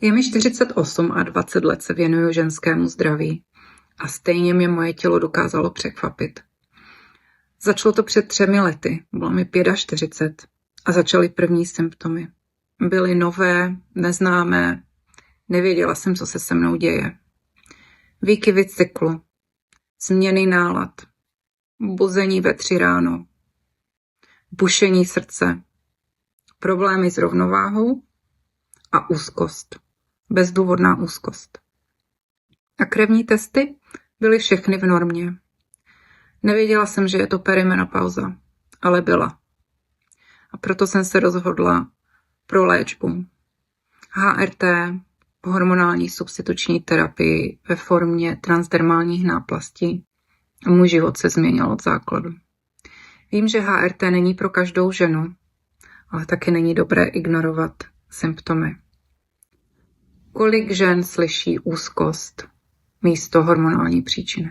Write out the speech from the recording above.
Je mi 48 a 20 let se věnuju ženskému zdraví a stejně mě moje tělo dokázalo překvapit. Začalo to před 3 lety, bylo mi 45 a začaly první symptomy. Byly nové, neznámé, nevěděla jsem, co se se mnou děje. Výkyvy cyklu, změny nálad, buzení ve 3 ráno, bušení srdce, problémy s rovnováhou a úzkost, bezdůvodná úzkost. A krevní testy byly všechny v normě. Nevěděla jsem, že je to perimenopauza, ale byla. A proto jsem se rozhodla pro léčbu. HRT, hormonální substituční terapii ve formě transdermálních náplastí. A můj život se změnil od základu. Vím, že HRT není pro každou ženu, ale taky není dobré ignorovat symptomy. Kolik žen slyší úzkost místo hormonální příčiny?